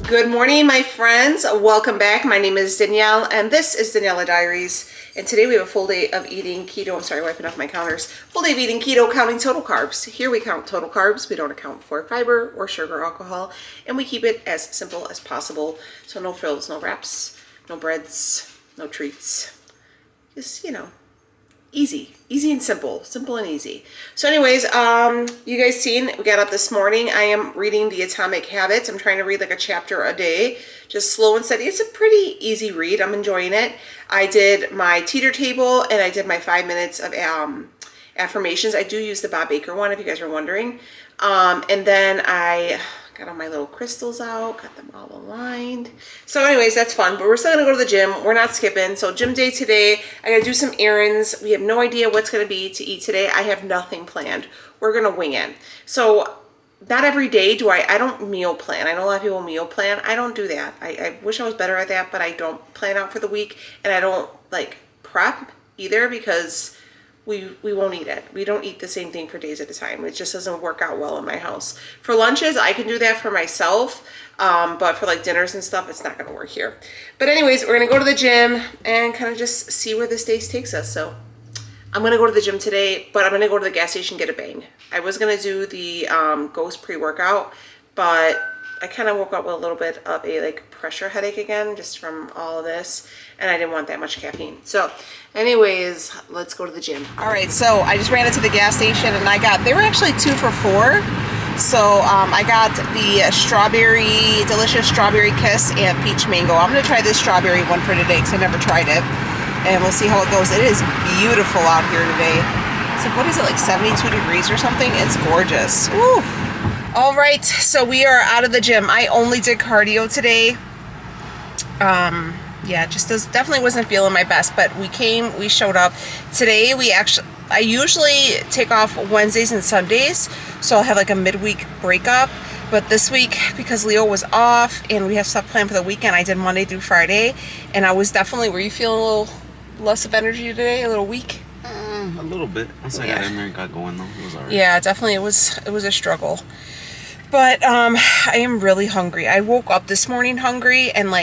Good morning, my friends. Welcome back. My name is Danielle, and this is Daniela Diaries. And today we have a full day of eating keto. I'm sorry, wiping off my counters. Full day of eating keto, counting total carbs. Here we count total carbs. We don't account for fiber or sugar or alcohol, and we keep it as simple as possible. So no frills, no wraps, no breads, no treats. Just, you know, easy and simple and easy. So anyways, you guys seen, we got up this morning. I am reading the Atomic Habits. I'm trying to read like a chapter a day, just slow and steady. It's a pretty easy read. I'm enjoying it. I did my teeter table and I did my 5 minutes of affirmations. I do use the Bob Baker one if you guys are wondering. And then I got all my little crystals out, got them all aligned. So anyways, that's fun, but we're still gonna go to the gym. We're not skipping. So gym day today, I gotta do some errands. We have no idea what's gonna be to eat today. I have nothing planned. We're gonna wing it. So not every day do I don't meal plan. I know a lot of people meal plan. I don't do that. I wish I was better at that, but I don't plan out for the week, and I don't like prep either because we won't eat it. We don't eat the same thing for days at a time. It just doesn't work out well in my house. For lunches, I can do that for myself, but for like dinners and stuff, it's not gonna work here. But anyways, we're gonna go to the gym and kind of just see where this day takes us. So I'm gonna go to the gym today, but I'm gonna go to the gas station and get a bang. I was gonna do the Ghost pre-workout, but I kind of woke up with a little bit of a like pressure headache again, just from all of this, and I didn't want that much caffeine. So anyways, let's go to the gym. All right, so I just ran into the gas station and they were actually 2 for $4. So I got the delicious strawberry kiss and peach mango. I'm gonna try this strawberry one for today because I never tried it, and we'll see how it goes. It is beautiful out here today. So what is it, like 72 degrees or something? It's gorgeous. Woo. All right, so we are out of the gym. I only did cardio today. Yeah, definitely wasn't feeling my best, but we showed up. Today I usually take off Wednesdays and Sundays, so I'll have like a midweek breakup. But this week, because Leo was off and we have stuff planned for the weekend, I did Monday through Friday, and I was definitely, were you feeling a little less of energy today, a little weak? A little bit. Once I got in there and got going though, it was alright. Yeah, definitely it was a struggle. But I am really hungry. I woke up this morning hungry, and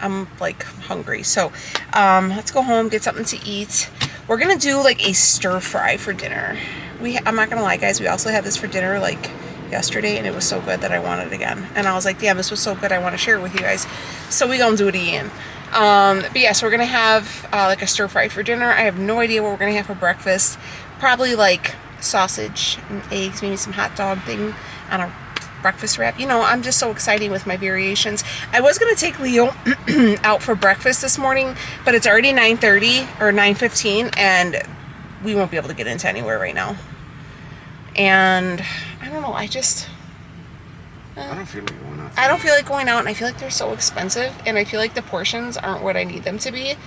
I'm hungry. So let's go home, get something to eat. We're gonna do like a stir fry for dinner. I'm not gonna lie, guys, we also had this for dinner like yesterday, and it was so good that I wanted it again. And I was like, damn, this was so good, I want to share it with you guys. So we gonna do it again. But yeah, so we're gonna have like a stir fry for dinner. I have no idea what we're gonna have for breakfast. Probably like sausage and eggs, maybe some hot dog thing on a breakfast wrap. You know, I'm just so excited with my variations. I was going to take Leo out for breakfast this morning, but it's already 9:30 or 9:15, and we won't be able to get into anywhere right now. And I don't know, I don't feel like going out. I don't feel like going out, and I feel like they're so expensive, and I feel like the portions aren't what I need them to be.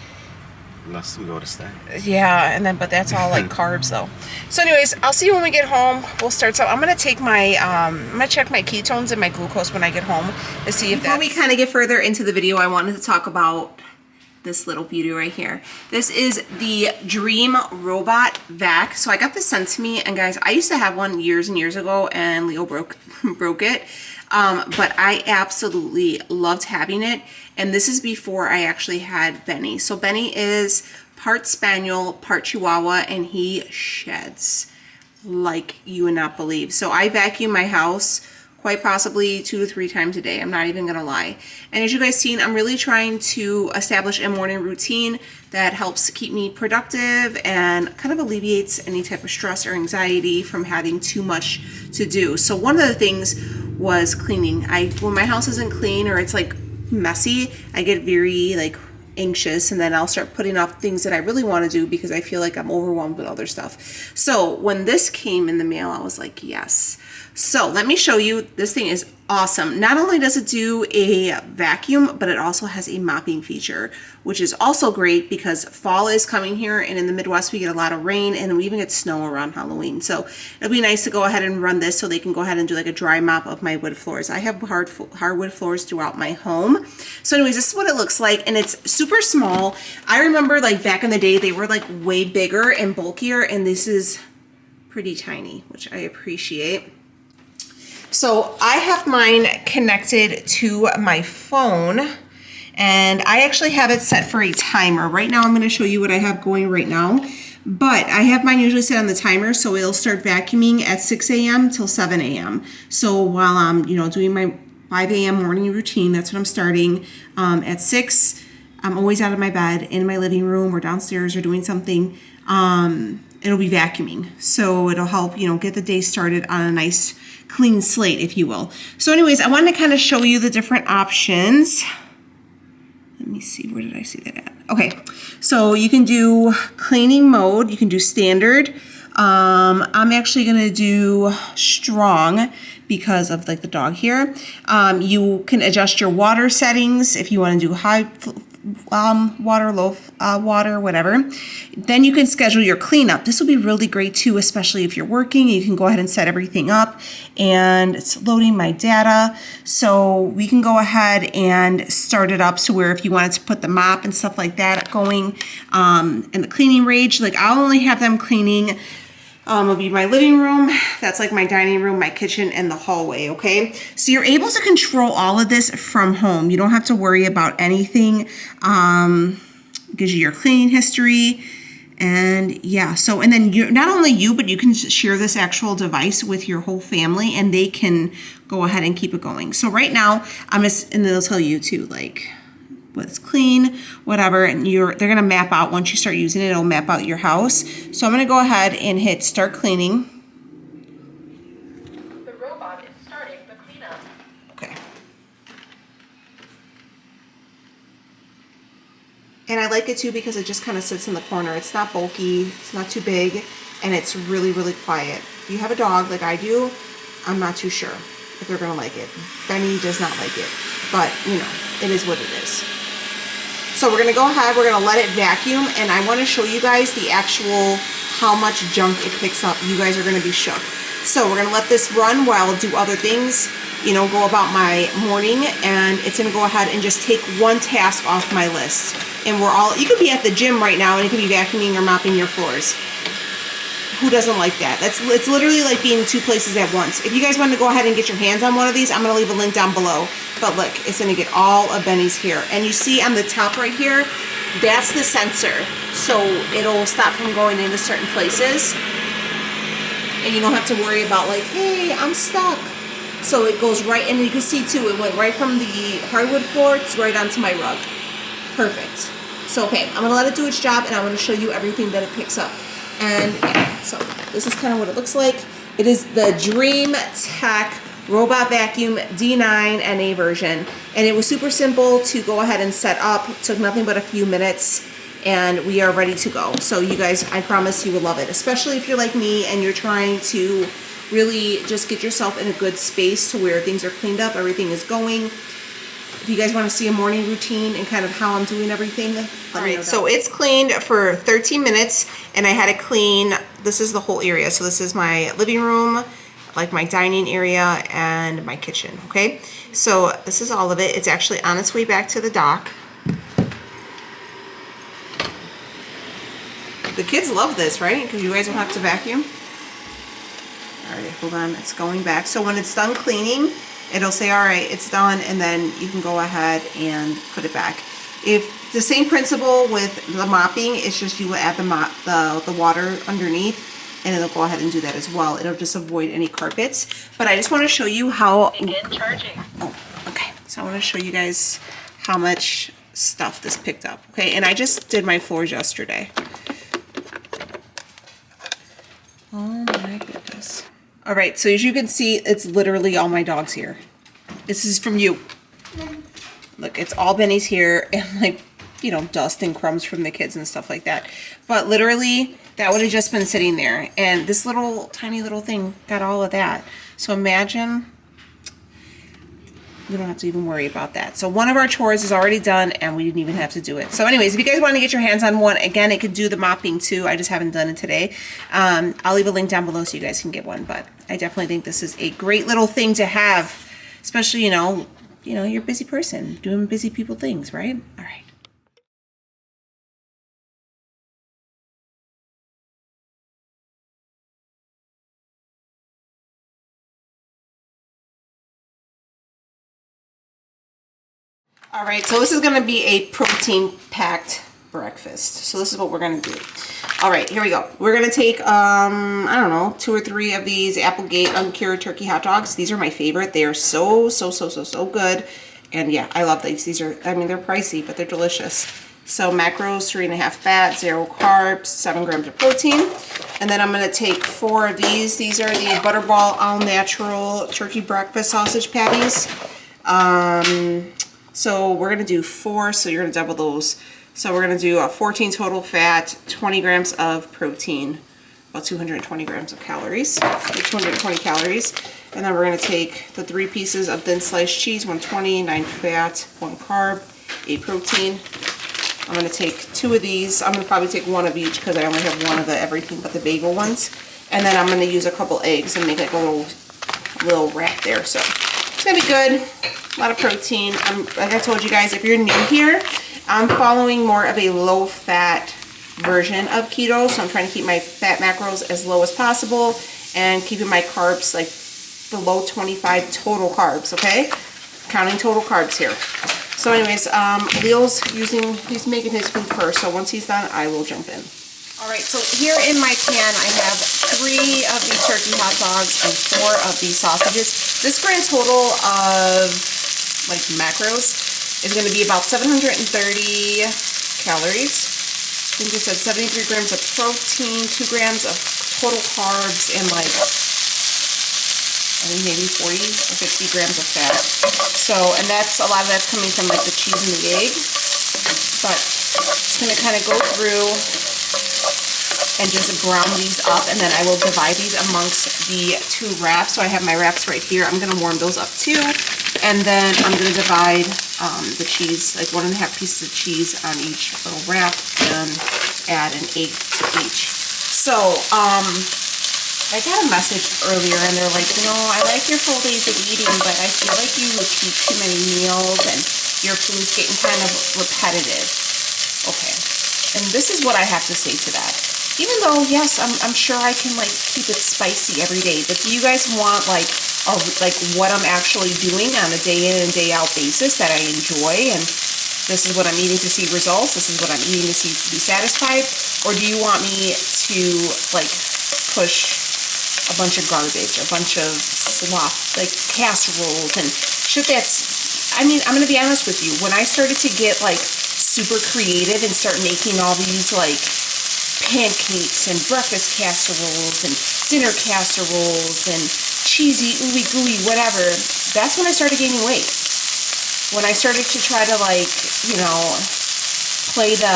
Unless we go to stay. Yeah, but that's all like carbs though. So anyways, I'll see you when we get home. We'll start. So I'm gonna take my I'm gonna check my ketones and my glucose when I get home to see if Before we kind of get further into the video, I wanted to talk about this little beauty right here. This is the Dream Robot Vac. So I got this sent to me, and guys, I used to have one years and years ago, and Leo broke it. But I absolutely loved having it. And this is before I actually had Benny. So Benny is part Spaniel, part Chihuahua, and he sheds like you would not believe. So I vacuum my house quite possibly 2 to 3 times a day. I'm not even gonna lie. And as you guys seen, I'm really trying to establish a morning routine that helps keep me productive and kind of alleviates any type of stress or anxiety from having too much to do. So one of the things was cleaning. When my house isn't clean or it's like messy, I get very like anxious, and then I'll start putting off things that I really want to do because I feel like I'm overwhelmed with other stuff. So when this came in the mail, I was like, yes. So let me show you. This thing is awesome. Not only does it do a vacuum, but it also has a mopping feature, which is also great because fall is coming here, and in the Midwest we get a lot of rain, and we even get snow around Halloween. So it'll be nice to go ahead and run this so they can go ahead and do like a dry mop of my wood floors. I have hardwood floors throughout my home. So anyways, this is what it looks like, and it's super small. I remember like back in the day they were like way bigger and bulkier, and this is pretty tiny, which I appreciate. So I have mine connected to my phone, and I actually have it set for a timer. Right now I'm going to show you what I have going right now, but I have mine usually set on the timer, so it'll start vacuuming at 6 a.m. till 7 a.m. So while I'm, doing my 5 a.m. morning routine, that's what I'm starting. At 6, I'm always out of my bed, in my living room or downstairs or doing something. It'll be vacuuming. So it'll help, get the day started on a nice clean slate, if you will. So anyways, I wanted to kind of show you the different options. Let me see, where did I see that at? Okay, so you can do cleaning mode, you can do standard. I'm actually gonna do strong because of like the dog here. You can adjust your water settings if you want to do high water, low water, whatever. Then you can schedule your cleanup. This will be really great too, especially if you're working. You can go ahead and set everything up, and it's loading my data. So we can go ahead and start it up. So where if you wanted to put the mop and stuff like that going, and the cleaning range, like I'll only have them cleaning. It'll be my living room, that's like my dining room, my kitchen, and the hallway, okay? So you're able to control all of this from home. You don't have to worry about anything. Gives you your cleaning history, and yeah, so, and then you, not only you, but you can share this actual device with your whole family, and they can go ahead and keep it going. So right now, and they'll tell you too, like, what's clean, whatever, and they're gonna map out, once you start using it, it'll map out your house. So I'm gonna go ahead and hit start cleaning. The robot is starting the cleanup. Okay. And I like it too because it just kind of sits in the corner. It's not bulky, it's not too big, and it's really, really quiet. If you have a dog like I do, I'm not too sure if they're gonna like it. Benny does not like it, but it is what it is. So we're gonna go ahead, we're gonna let it vacuum, and I wanna show you guys the actual, how much junk it picks up. You guys are gonna be shook. So we're gonna let this run while I do other things, go about my morning, and it's gonna go ahead and just take one task off my list. And you could be at the gym right now and you could be vacuuming or mopping your floors. Who doesn't like that? It's literally like being in two places at once. If you guys want to go ahead and get your hands on one of these, I'm going to leave a link down below. But look, it's going to get all of Benny's hair. And you see on the top right here, that's the sensor. So it'll stop from going into certain places. And you don't have to worry about like, hey, I'm stuck. So it goes right, and you can see too, it went right from the hardwood floor to right onto my rug. Perfect. So okay, I'm going to let it do its job, and I'm going to show you everything that it picks up. And yeah, so this is kind of what it looks like. It is the Dreametech Robot Vacuum D9 NA version. And it was super simple to go ahead and set up. It took nothing but a few minutes, and we are ready to go. So you guys, I promise you will love it, especially if you're like me and you're trying to really just get yourself in a good space to where things are cleaned up, everything is going. If you guys want to see a morning routine and kind of how I'm doing everything, let me know. So it's cleaned for 13 minutes, and I had to clean, this is the whole area. So this is my living room, like my dining area, and my kitchen, okay? So this is all of it. It's actually on its way back to the dock. The kids love this, right? Because you guys don't have to vacuum. All right, hold on, it's going back. So when it's done cleaning, it'll say, all right, it's done, and then you can go ahead and put it back. If the same principle with the mopping, it's just you add the water underneath, and it'll go ahead and do that as well. It'll just avoid any carpets. But I just want to show you how. Begin charging. Oh, okay. So I want to show you guys how much stuff this picked up. Okay, and I just did my floors yesterday. Oh my goodness. All right, so as you can see, it's literally all my dogs here. This is from you. Look, it's all Benny's here, and like, dust and crumbs from the kids and stuff like that. But literally, that would have just been sitting there. And this little, tiny little thing got all of that. So imagine, we don't have to even worry about that. So one of our chores is already done, and we didn't even have to do it. So anyways, if you guys want to get your hands on one, again, it could do the mopping too. I just haven't done it today. I'll leave a link down below so you guys can get one. But I definitely think this is a great little thing to have, especially, you're a busy person doing busy people things, right? All right. All right, so this is gonna be a protein-packed breakfast. So this is what we're gonna do. All right, here we go. We're gonna take, I don't know, 2 or 3 of these Applegate uncured turkey hot dogs. These are my favorite. They are so good. And yeah, I love these. These are, I mean, they're pricey, but they're delicious. So macros, 3.5 fat, 0 carbs, 7 grams of protein. And then I'm gonna take 4 of these. These are the Butterball All Natural Turkey Breakfast Sausage Patties. So we're gonna do 4, so you're gonna double those. So we're gonna do 14 total fat, 20 grams of protein, about 220 grams of calories, 220 calories. And then we're gonna take the 3 pieces of thin sliced cheese, 120, 9 fat, 1 carb, 8 protein. I'm gonna take 2 of these. I'm gonna probably take 1 of each because I only have 1 of the everything but the bagel ones. And then I'm gonna use a couple eggs and make like a little wrap there. So it's gonna be good. A lot of protein. Like I told you guys, if you're new here, I'm following more of a low-fat version of keto, so I'm trying to keep my fat macros as low as possible and keeping my carbs like below 25 total carbs, okay? Counting total carbs here. So anyways, Leo's he's making his food first, so once he's done, I will jump in. All right, so here in my pan, I have 3 of these turkey hot dogs and 4 of these sausages. This grand total of like macros is going to be about 730 calories. I think it said 73 grams of protein, 2 grams of total carbs, and like, I think maybe 40 or 50 grams of fat. So, and that's, a lot of that's coming from like the cheese and the egg. But it's going to kind of go through and just brown these up, and then I will divide these amongst the 2 wraps. So I have my wraps right here. I'm going to warm those up too. And then I'm going to divide the cheese, like 1.5 pieces of cheese on each little wrap, and add an egg to each. So, I got a message earlier and they're like, you know, I like your full days of eating, but I feel like you repeat too many meals and your food's getting kind of repetitive. Okay. And this is what I have to say to that. Even though, yes, I'm sure I can like keep it spicy every day, but do you guys want like what I'm actually doing on a day in and day out basis that I enjoy, and this is what I'm eating to see results, this is what I'm eating to be satisfied? Or do you want me to like push a bunch of garbage, a bunch of slop, like casseroles and shit that's, I mean, I'm gonna be honest with you, when I started to get like super creative and start making all these like pancakes and breakfast casseroles and dinner casseroles and cheesy ooey gooey whatever, that's when I started gaining weight. When I started to try to like, you know, play the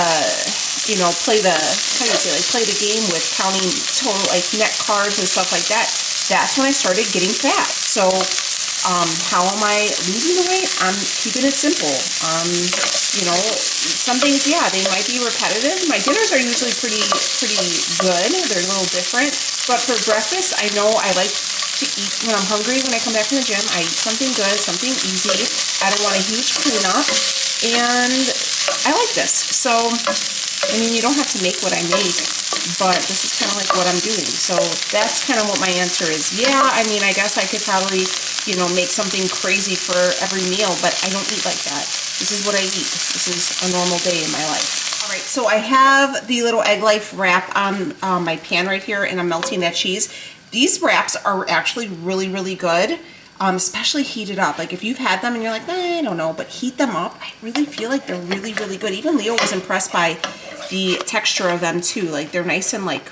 game with counting total like net carbs and stuff like that, that's when I started getting fat. So how am I losing the weight? I'm keeping it simple. You know, some things, yeah, they might be repetitive. My dinners are usually pretty good. They're a little different. But for breakfast, I know I like to eat when I'm hungry. When I come back from the gym, I eat something good, something easy. I don't want a huge cleanup, and I like this. So, I mean, you don't have to make what I make, but this is kind of like what I'm doing. So that's kind of what my answer is. Yeah, I mean, I guess I could probably, you know, make something crazy for every meal, but I don't eat like that. This is what I eat. This is a normal day in my life. All right, so I have the little Egg Life wrap on my pan right here, and I'm melting that cheese. These wraps are actually really good, especially heated up. Like if you've had them and you're like, I don't know, but heat them up. I really feel like they're really good. Even Leo was impressed by the texture of them too. Like they're nice and like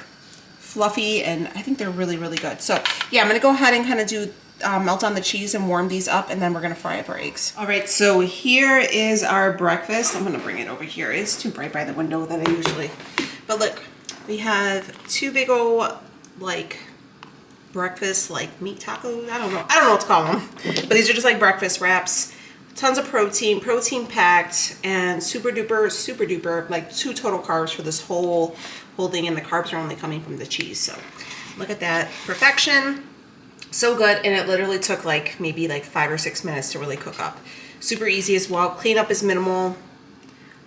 fluffy, and I think they're really good. So yeah, I'm gonna go ahead and kind of do melt on the cheese and warm these up, and then we're gonna fry up our eggs. All right, so here is our breakfast. I'm gonna bring it over here. It's too bright by the window that I usually, but look, we have 2 big old like breakfast like meat tacos. I don't know what to call them, but these are just like breakfast wraps. Tons of protein packed, and super duper like 2 total carbs for this whole thing, and the carbs are only coming from the cheese. So look at that, perfection. So good, and it literally took like maybe like 5 or 6 minutes to really cook up. Super easy as well. Cleanup is minimal.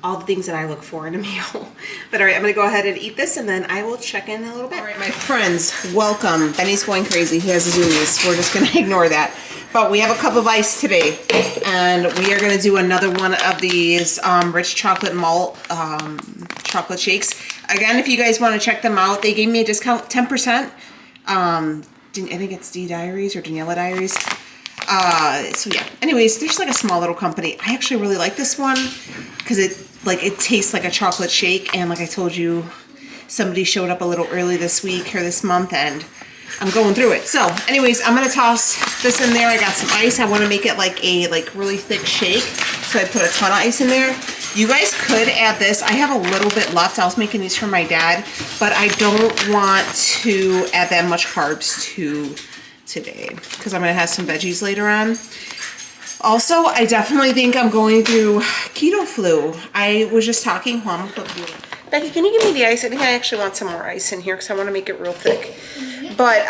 All the things that I look for in a meal. But all right, I'm gonna go ahead and eat this, and then I will check in a little bit. All right, my friends, welcome. Benny's going crazy. He has zoomies. We're just gonna ignore that. But we have a cup of ice today, and we are gonna do another one of these rich chocolate malt chocolate shakes. Again, if you guys want to check them out, they gave me a discount, 10%. I think it's Diaries or Daniela Diaries. So yeah, anyways, there's like a small little company. I actually really like this one because it tastes like a chocolate shake, and like I told you, somebody showed up a little early this week or this month, and I'm going through it. So anyways, I'm gonna toss this in there. I got some ice. I want to make it like a really thick shake, so I put a ton of ice in there. You guys could add this. I have a little bit left. I was making these for my dad, but I don't want to add that much carbs to today because I'm gonna have some veggies later on. Also, I definitely think I'm going through keto flu. I was just talking, Becky, can you give me the ice? I think I actually want some more ice in here because I want to make it real thick. But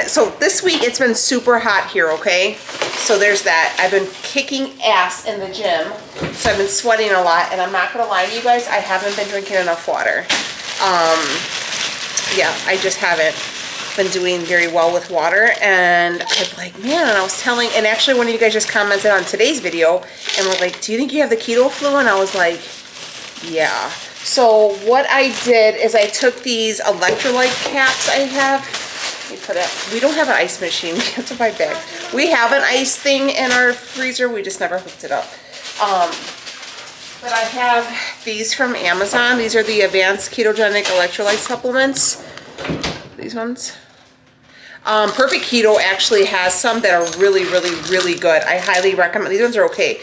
so this week it's been super hot here, okay? So there's that. I've been kicking ass in the gym. So I've been sweating a lot, and I'm not going to lie to you guys, I haven't been drinking enough water. Yeah, I just haven't been doing very well with water, and I'm like, man, and I was telling, and actually one of you guys just commented on today's video and were like, do you think you have the keto flu? And I was like, yeah. So what I did is I took these electrolyte caps I have. Let me put it, we don't have an ice machine, we have to buy big. We have an ice thing in our freezer, we just never hooked it up. But I have these from Amazon. These are the advanced ketogenic electrolyte supplements. These ones. Perfect Keto actually has some that are really, really, really good. I highly recommend. These ones are okay.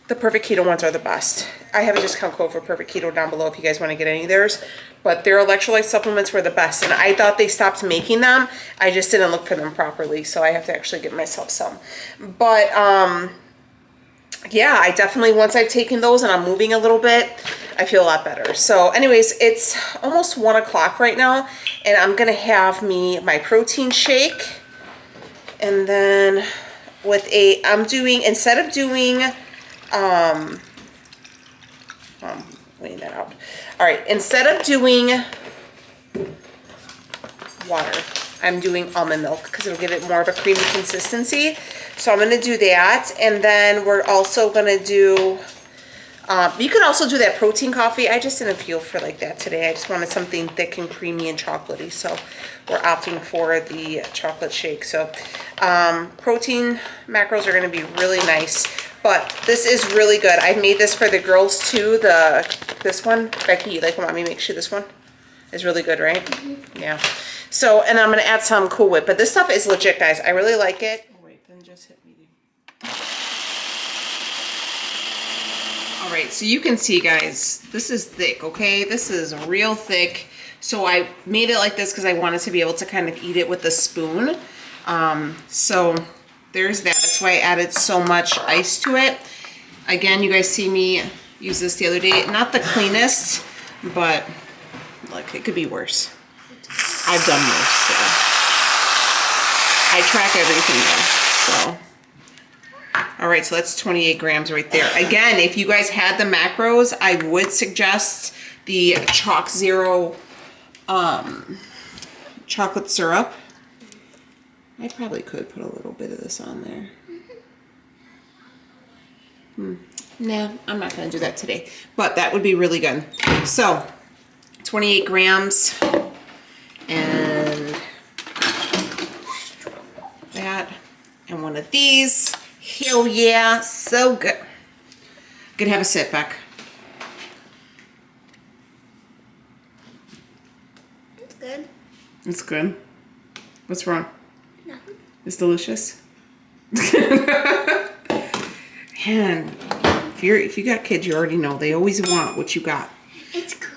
The Perfect Keto ones are the best. I have a discount code for Perfect Keto down below if you guys want to get any of theirs. But their electrolyte supplements were the best. And I thought they stopped making them. I just didn't look for them properly. So I have to actually get myself some. But yeah, I definitely, once I've taken those and I'm moving a little bit, I feel a lot better. So anyways, it's almost 1 o'clock right now. And I'm going to have my protein shake. And then with I'm doing, instead of doing... weighing that out. All right, instead of doing water, I'm doing almond milk because it'll give it more of a creamy consistency. So I'm going to do that, and then we're also going to do, you could also do that protein coffee. I just didn't feel for like that today. I just wanted something thick and creamy and chocolatey, so we're opting for the chocolate shake. So protein macros are going to be really nice. But this is really good. I made this for the girls too. This one, Becky, you want me to make sure this one is really good, right? Mm-hmm. Yeah. So, and I'm gonna add some Cool Whip. But this stuff is legit, guys. I really like it. Oh, wait, then just hit medium. All right, so you can see, guys, this is thick, okay? This is real thick. So I made it like this because I wanted to be able to kind of eat it with a spoon. So there's that. That's why I added so much ice to it. Again, you guys see me use this the other day. Not the cleanest, but look, it could be worse. I've done worse, so. I track everything though, so. All right, so that's 28 grams right there. Again, if you guys had the macros, I would suggest the Chalk Zero chocolate syrup. I probably could put a little bit of this on there. No, I'm not going to do that today. But that would be really good. So, 28 grams. And that. And one of these. Hell yeah. So good. Gonna have a sip back. It's good. It's good. What's wrong? Nothing. It's delicious. And if you got kids, you already know they always want what you got. It's good.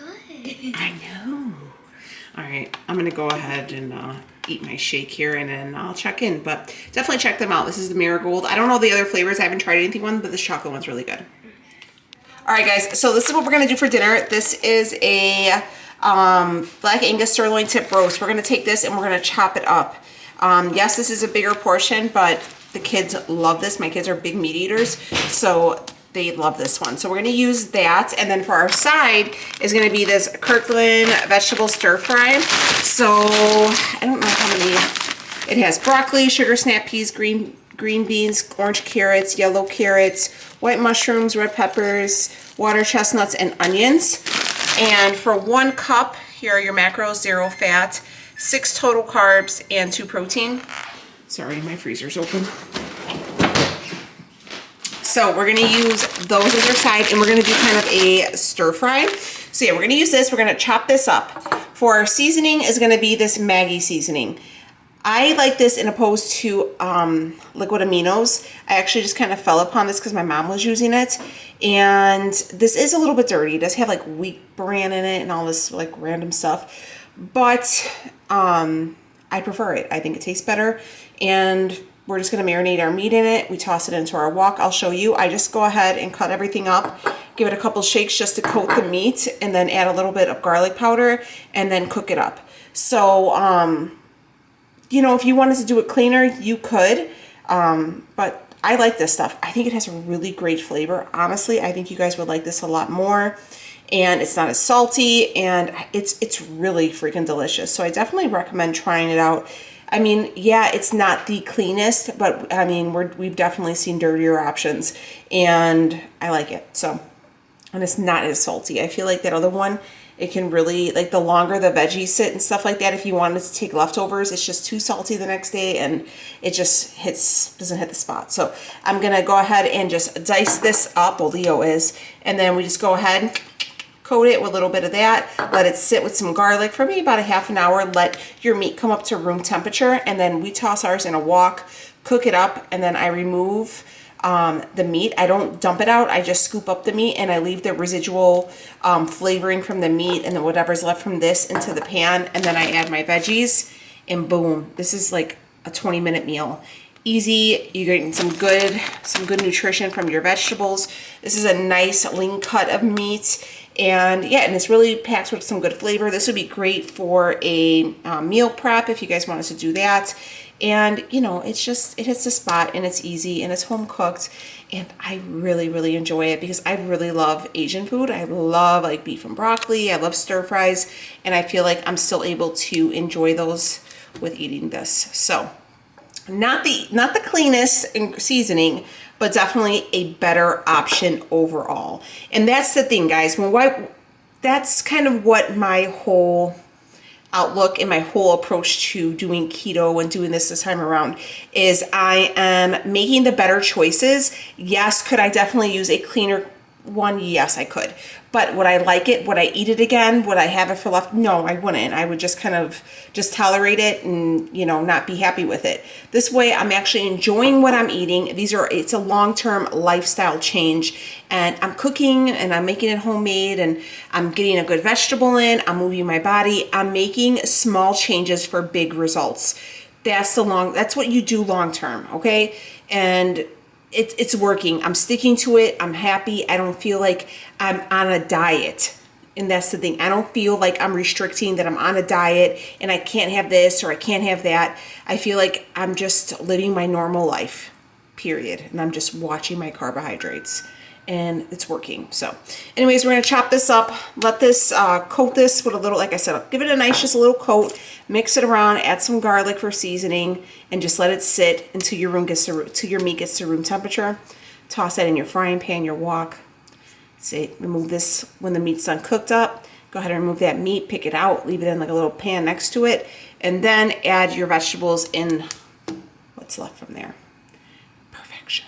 I know. All right, I'm gonna go ahead and eat my shake here, and then I'll check in. But definitely check them out. This is the Marigold. I don't know the other flavors. I haven't tried anything one, but this chocolate one's really good. All right, guys. So this is what we're gonna do for dinner. This is a Black Angus sirloin tip roast. We're gonna take this and we're gonna chop it up. Yes, this is a bigger portion, but the kids love this. My kids are big meat eaters, so they love this one. So we're gonna use that, and then for our side is gonna be this Kirkland vegetable stir fry. So I don't know how many, It has broccoli, sugar snap peas, green beans, orange carrots, yellow carrots, white mushrooms, red peppers, water chestnuts, and onions. And for 1 cup, here are your macros: 0 fat, 6 total carbs, and 2 protein. Sorry, my freezer's open. So we're gonna use those as our side, and we're gonna do kind of a stir fry. So yeah, we're gonna use this, we're gonna chop this up. For our seasoning is gonna be this Maggi seasoning. I like this in opposed to liquid aminos. I actually just kind of fell upon this because my mom was using it. And this is a little bit dirty. It does have like wheat bran in it and all this like random stuff. But I prefer it. I think it tastes better. And we're just gonna marinate our meat in it. We toss it into our wok. I'll show you. I just go ahead and cut everything up, give it a couple shakes just to coat the meat, and then add a little bit of garlic powder and then cook it up. So, you know, if you wanted to do it cleaner, you could, but I like this stuff. I think it has a really great flavor. Honestly, I think you guys would like this a lot more, and it's not as salty, and it's really freaking delicious. So I definitely recommend trying it out. I mean, yeah, it's not the cleanest, but I mean, we've definitely seen dirtier options, and I like it. So, and it's not as salty. I feel like that other one, it can really, like the longer the veggies sit and stuff like that, if you wanted to take leftovers, it's just too salty the next day and it just doesn't hit the spot. So I'm gonna go ahead and just dice this up, well Leo is, and then we just go ahead, coat it with a little bit of that, let it sit with some garlic for maybe about a half an hour, let your meat come up to room temperature, and then we toss ours in a wok, cook it up, and then I remove the meat. I don't dump it out. I just scoop up the meat and I leave the residual flavoring from the meat and then whatever's left from this into the pan, and then I add my veggies, and boom, this is like a 20-minute meal. Easy. You're getting some good nutrition from your vegetables. This is a nice lean cut of meat, and yeah, and it's really packed with some good flavor. This would be great for a meal prep if you guys wanted to do that. And you know, it hits the spot, and it's easy, and it's home cooked, and I really, really enjoy it because I really love Asian food. I love like beef and broccoli. I love stir fries, and I feel like I'm still able to enjoy those with eating this. So not the cleanest in seasoning, but definitely a better option overall. And that's the thing, guys. That's kind of what my whole outlook and my whole approach to doing keto and doing this time around is I am making the better choices. Yes, could I definitely use a cleaner one? Yes, I could. But would I like it? Would I eat it again? Would I have it for left? No, I wouldn't. I would just kind of just tolerate it and, you know, not be happy with it. This way I'm actually enjoying what I'm eating. It's a long-term lifestyle change, and I'm cooking and I'm making it homemade, and I'm getting a good vegetable in, I'm moving my body, I'm making small changes for big results. That's what you do long-term, okay? And it's working. I'm sticking to it. I'm happy. I don't feel like I'm on a diet. And that's the thing. I don't feel like I'm restricting, that I'm on a diet and I can't have this or I can't have that. I feel like I'm just living my normal life, period. And I'm just watching my carbohydrates, and it's working. So anyways, we're going to chop this up, let this coat this with a little, like I said, give it a nice, just a little coat, mix it around, add some garlic for seasoning, and just let it sit until your meat gets to room temperature. Toss that in your frying pan, your wok. Remove this when the meat's done cooked up. Go ahead and remove that meat, pick it out, leave it in like a little pan next to it, and then add your vegetables in what's left from there. Perfection.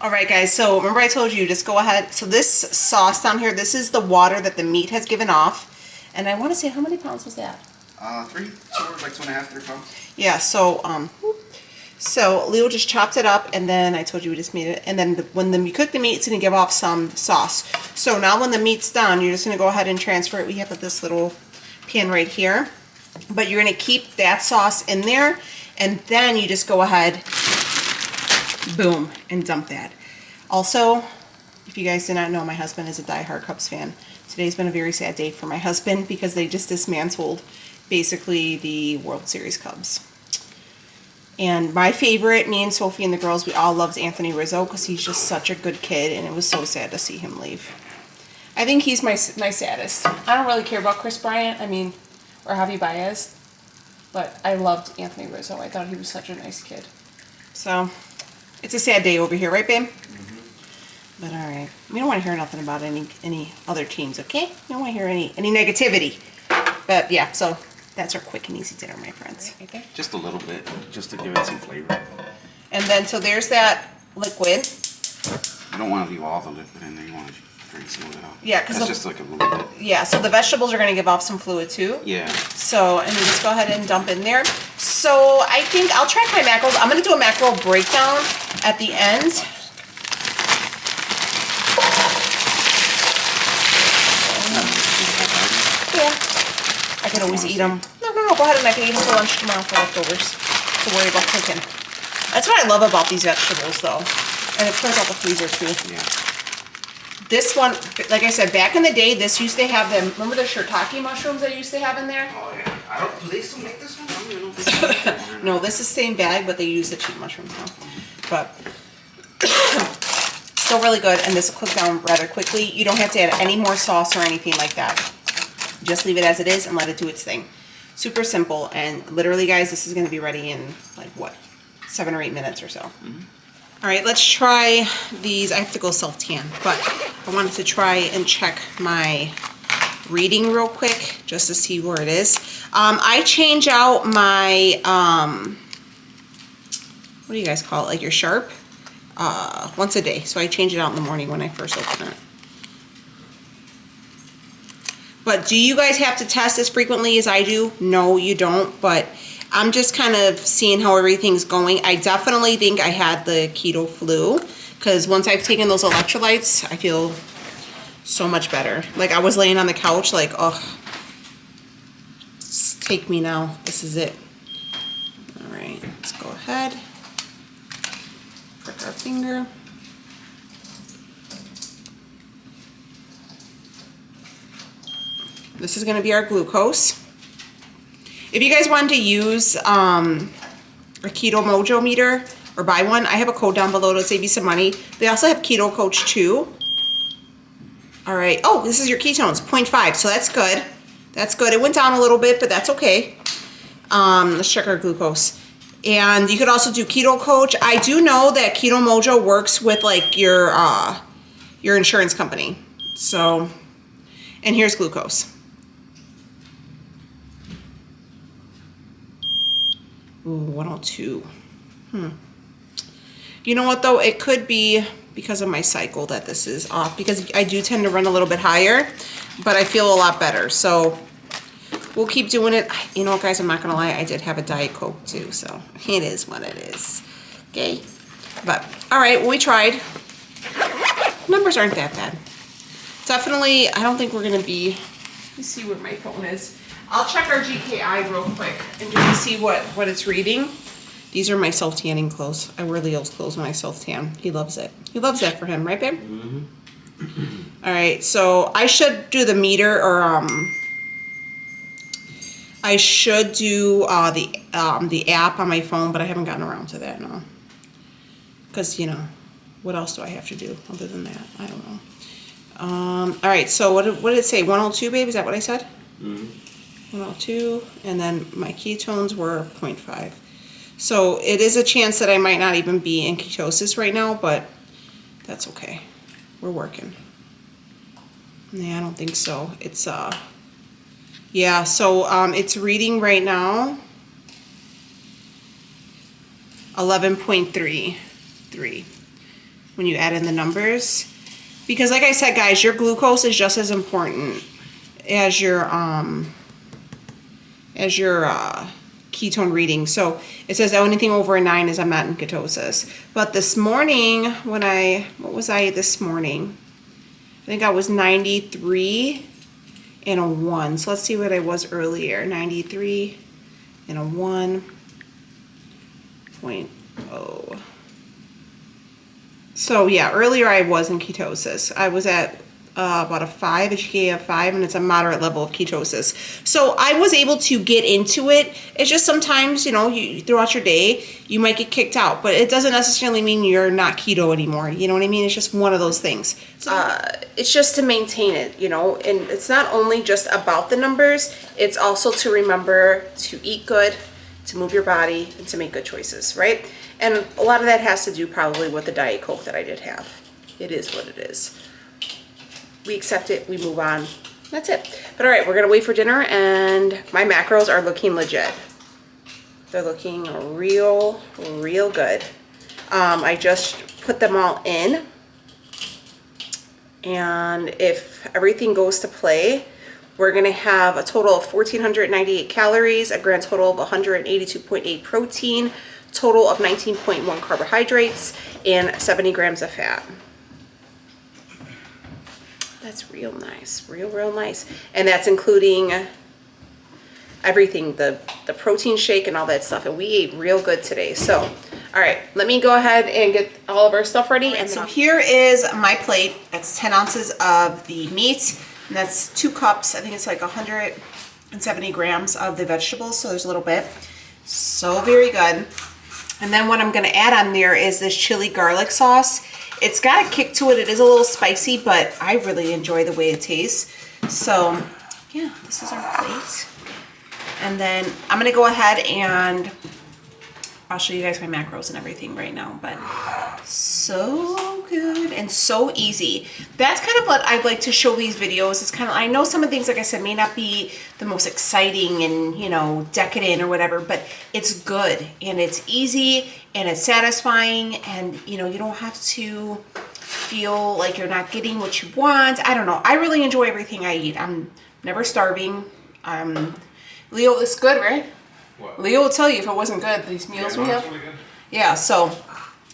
All right, guys, so remember I told you, just go ahead. So this sauce down here, this is the water that the meat has given off. And I want to say, how many pounds was that? 3, like 2.5, 3 pounds. Yeah, so Leo just chopped it up, and then I told you we just made it. And then when you cook the meat, it's going to give off some sauce. So now when the meat's done, you're just going to go ahead and transfer it. We have this little pan right here. But you're going to keep that sauce in there, and then you just go ahead, boom, and dump that. Also, if you guys did not know, my husband is a diehard Cubs fan. Today's been a very sad day for my husband because they just dismantled basically the World Series Cubs. And my favorite, me and Sophie and the girls, we all loved Anthony Rizzo because he's just such a good kid, and it was so sad to see him leave. I think he's my saddest. I don't really care about Chris Bryant, or Javi Baez. But I loved Anthony Rizzo. I thought he was such a nice kid. So, it's a sad day over here, right, babe? But all right, we don't want to hear nothing about any other teens, okay? We don't want to hear any negativity. But yeah, so that's our quick and easy dinner, my friends. Right there. Just a little bit, just to give it some flavor. And then, so there's that liquid. You don't want to leave all the liquid in there. You want to drink some of it out. Yeah, because that's just like a little bit. Yeah, so the vegetables are going to give off some fluid too. Yeah. So, and then just go ahead and dump in there. So I think I'll track my macros. I'm going to do a macro breakdown at the end. Yeah, I can always eat them. No, go ahead and I can eat them for lunch tomorrow for leftovers. To worry about cooking. That's what I love about these vegetables though. And it clears out the freezer too. Yeah. This one, like I said, back in the day, this used to have them. Remember the shiitake mushrooms they used to have in there? Oh yeah. Do they still make this one? I don't even know if this No, this is the same bag, but they use the cheap mushrooms now. But still really good, and this will cook down rather quickly. You don't have to add any more sauce or anything like that. Just leave it as it is and let it do its thing. Super simple, and literally, guys, this is going to be ready in like what, 7 or 8 minutes or so. All right, let's try these. I have to go self-tan, but I wanted to try and check my reading real quick just to see where it is. I change out my, what do you guys call it? Like your Sharp? Once a day. So I change it out in the morning when I first open it. But do you guys have to test as frequently as I do? No, you don't, but I'm just kind of seeing how everything's going. I definitely think I had the keto flu because once I've taken those electrolytes, I feel so much better. Like I was laying on the couch like, oh, take me now. This is it. All right, let's go ahead. Prick our finger. This is going to be our glucose. If you guys wanted to use a Keto Mojo meter or buy one, I have a code down below to save you some money. They also have Keto Coach 2. All right. Oh, this is your ketones, 0.5. So that's good. That's good. It went down a little bit, but that's okay. Let's check our glucose. And you could also do Keto Coach. I do know that Keto Mojo works with like your insurance company. So, and here's glucose. Ooh, 102. You know what though? It could be because of my cycle that this is off, because I do tend to run a little bit higher, but I feel a lot better. So we'll keep doing it. You know what, guys, I'm not gonna lie, I did have a Diet Coke too, so it is what it is. Okay. But all right, well, we tried. Numbers aren't that bad. Definitely, I don't think we're gonna be, let me see where my phone is. I'll check our GKI real quick and just to see what it's reading. These are my self-tanning clothes. I wear Leo's clothes when I self-tan. He loves it. He loves that for him, right, babe? All right, so I should do the meter, or I should do the app on my phone, but I haven't gotten around to that now. Because, you know, what else do I have to do other than that? I don't know. All right, so what did it say? 102, babe? Is that what I said? 102, and then my ketones were 0.5. So it is a chance that I might not even be in ketosis right now, but that's okay. We're working. Yeah, I don't think so. It's yeah, so it's reading right now 11.33 when you add in the numbers. Because like I said, guys, your glucose is just as important as your ketone reading. So it says anything over a 9 is I'm not in ketosis. But this morning, when what was I this morning? I think I was 93 and a 1. So let's see what I was earlier. 93 and a 1.0. So yeah, earlier I was in ketosis. I was at about a 5, HKA of 5, and it's a moderate level of ketosis. So I was able to get into it. It's just sometimes, you know, throughout your day, you might get kicked out, but it doesn't necessarily mean you're not keto anymore. You know what I mean? It's just one of those things. It's just to maintain it, you know, and it's not only just about the numbers, it's also to remember to eat good, to move your body, and to make good choices, right? And a lot of that has to do probably with the Diet Coke that I did have. It is what it is. We accept it, we move on. That's it. But all right, we're gonna wait for dinner, and my macros are looking legit. They're looking real good. I just put them all in, and if everything goes to play, we're gonna have a total of 1,498 calories, a grand total of 182.8 protein, total of 19.1 carbohydrates, and 70 grams of fat. That's real nice, real nice. And that's including everything, the protein shake and all that stuff. And we ate real good today. So, all right, let me go ahead and get all of our stuff ready. And so here is my plate. That's 10 ounces of the meat. And that's 2 cups. I think it's like 170 grams of the vegetables. So there's a little bit. So very good. And then what I'm gonna add on there is this chili garlic sauce. It's got a kick to it. It is a little spicy, but I really enjoy the way it tastes. So yeah, this is our plate. And then I'm gonna go ahead and I'll show you guys my macros and everything right now, but so good and so easy. That's kind of what I like to show these videos. It's kind of, I know some of the things, like I said, may not be the most exciting and, you know, decadent or whatever, but it's good and it's easy and it's satisfying, and, you know, you don't have to feel like you're not getting what you want. I don't know. I really enjoy everything I eat. I'm never starving. Leo, it's good, right? What? Leo will tell you if it wasn't good, these meals we have. Really good. Yeah, so,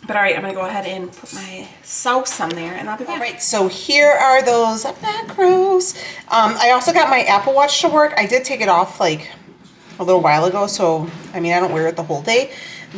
but all right, I'm gonna go ahead and put my sauce on there and I'll be back. All right, so here are those macros. I also got my Apple Watch to work. I did take it off like a little while ago, so, I mean, I don't wear it the whole day.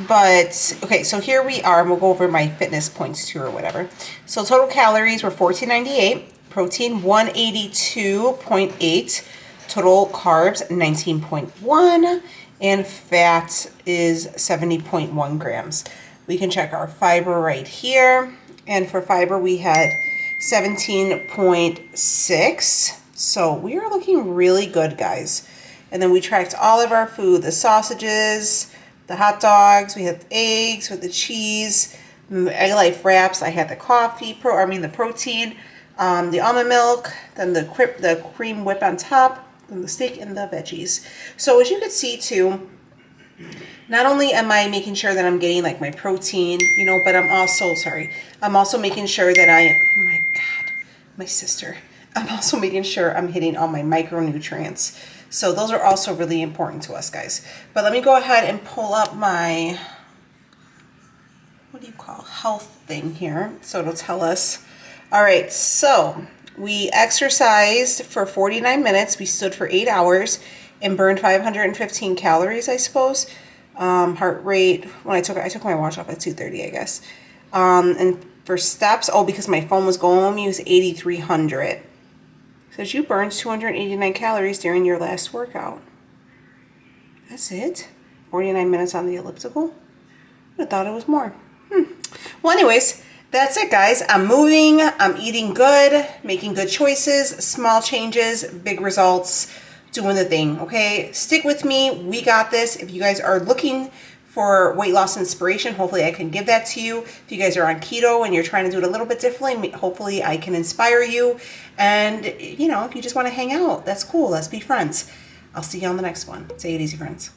But, okay, so here we are, and we'll go over my fitness points too or whatever. So total calories were 1,498, protein 182.8, total carbs 19.1, and fat is 70.1 grams. We can check our fiber right here. And for fiber, we had 17.6. So we are looking really good, guys. And then we tracked all of our food, the sausages, the hot dogs, we had the eggs with the cheese, the Egg Life wraps. I had the coffee, the protein, the almond milk, then the cream whip on top, and the steak and the veggies. So as you can see too, not only am I making sure that I'm getting like my protein, you know, but I'm also making sure that oh my God, my sister. I'm also making sure I'm hitting all my micronutrients. So those are also really important to us, guys. But let me go ahead and pull up my, what do you call, health thing here. So it'll tell us. All right, so we exercised for 49 minutes. We stood for 8 hours and burned 515 calories, I suppose. Heart rate, when I took my watch off at 2:30, I guess. And for steps, because my phone was going on me, it was 8,300. Says you burned 289 calories during your last workout. That's it? 49 minutes on the elliptical? I thought it was more. Well, anyways, that's it, guys. I'm moving, I'm eating good, making good choices, small changes, big results, doing the thing, okay? Stick with me. We got this. If you guys are looking for weight loss inspiration, hopefully I can give that to you. If you guys are on keto and you're trying to do it a little bit differently, hopefully I can inspire you. And, you know, if you just want to hang out, that's cool. Let's be friends. I'll see you on the next one. Take it easy, friends.